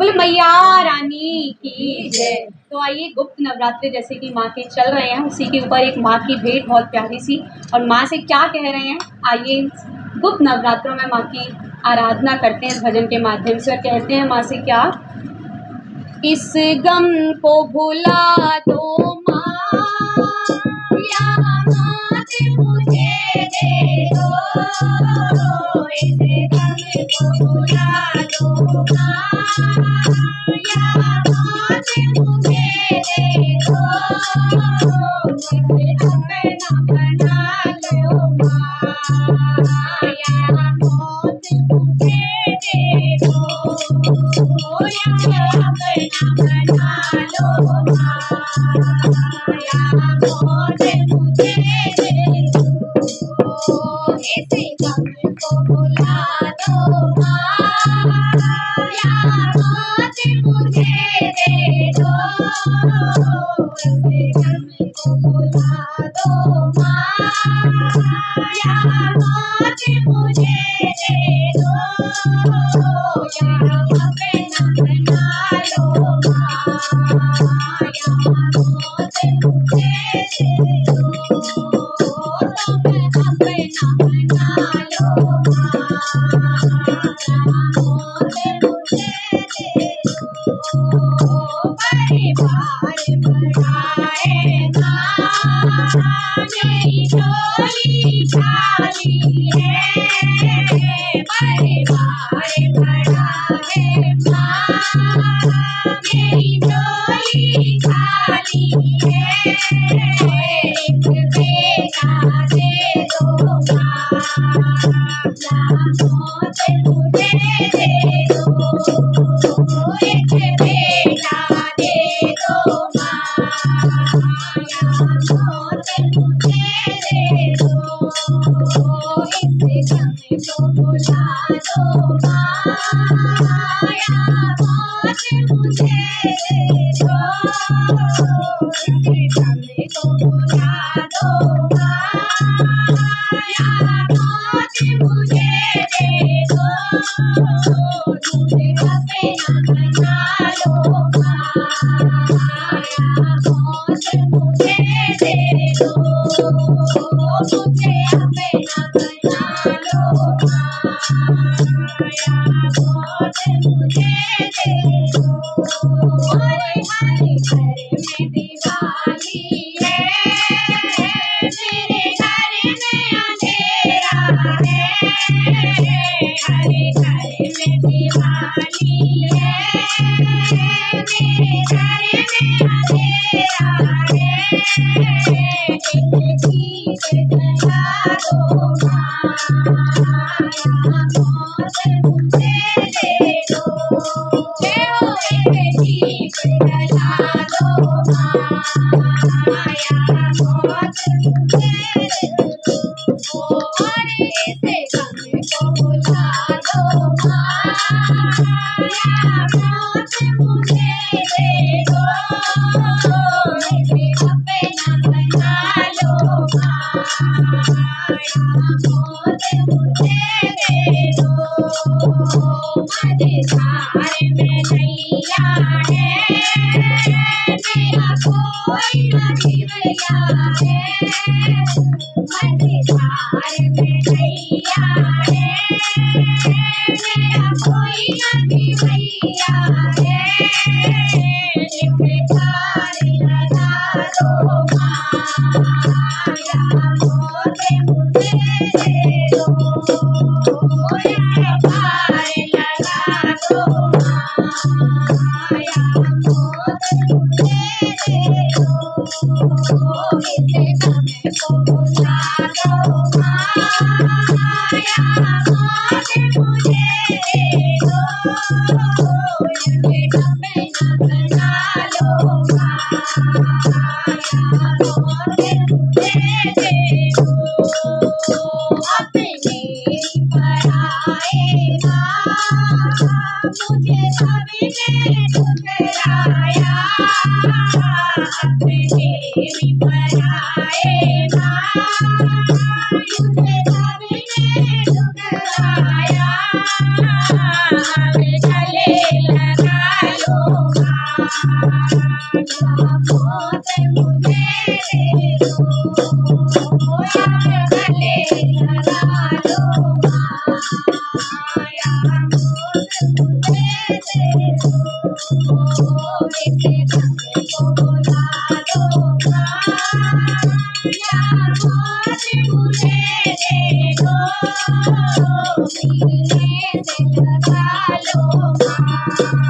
बोले मैया रानी की जय। तो आइए गुप्त नवरात्रि जैसे कि माँ के चल रहे हैं, उसी के ऊपर एक माँ की भेंट बहुत प्यारी सी, और माँ से क्या कह रहे हैं आइए गुप्त नवरात्रों में माँ की आराधना करते हैं इस भजन के माध्यम से। और कहते हैं माँ से क्या, इस गम को भुला दो माँ, या मात मुझे दे दो, इस गम को भुला दो माँ, या मात मुझे दे दो, मुझे अपना बना लो माँ, या मौत मुझे दे दो, या अपना बना लो माँ, या मौत मुझे दे दो, इस गम को भुला दो माँ, या मौत मुझे दे दो, इस गम को भुला दो माँ, या मौत मुझे दे दो, या अपना बना लो माँ, या मौत मुझे दे दो, तुम अपना बना लो माँ, या मौत मुझे दे दो, परिवार बढ़ाए माँ, मेरी झोली खाली है, परिवार बढ़ाए माँ, मेरी झोली खाली है, एक बेटा दे दो माँ, या मौत मुझे दे दो, एक बेटा दे दो माँ, या मौत मुझे दे दो, इस गम को भुला दो माँ, या मौत मुझे दे दो, इस गम को भुला दो माँ, या मौत मुझे दे दो, मुझे अपना बना लो माँ, या मौत मुझे दे दो, मुझे अपना बना लो माँ, या मौत मुझे दे दो, हरे हरे घर में दिवाली है, मेरे घर में अंधेरा है, हरे घर में दिवाली है, मेरे घर में अंधेरा है, एक दीप जला दो माँ, या मौत मुझे दे दो, एक दीप जला दो माँ, या मौत मुझे दे दो, अरे इस गम को भुला दो माँ, या मौत मुझे दे दो, इसे अपना बना लो माँ, या मौत मुझे दे दो, मझधार में नैया है, मेरा कोई न जीवया है, मझधार में नैया है, मेरा कोई न जीवया है, एक तार लगा दो माँ, या मौत मुझे दे दो, एक तार लगा दो माँ, या मौत मुझे दे दो, इस गम को भुला दो माँ, या मौत मुझे दे दो, इसे अपना बना लो माँ, या मौत मुझे दे दो, अपने पराए माँ, मुझे सबने ठुकराया, अपने पराए माँ, मुझे सबने ठुकराया, अब गले लगा लो माँ, या मौत मुझे दे दो, या गले लगा लो माँ, या मौत मुझे दे दो, इसे गंगे को बुला लो माँ, या मौत मुझे दे दो, सीने से लगा लो माँ।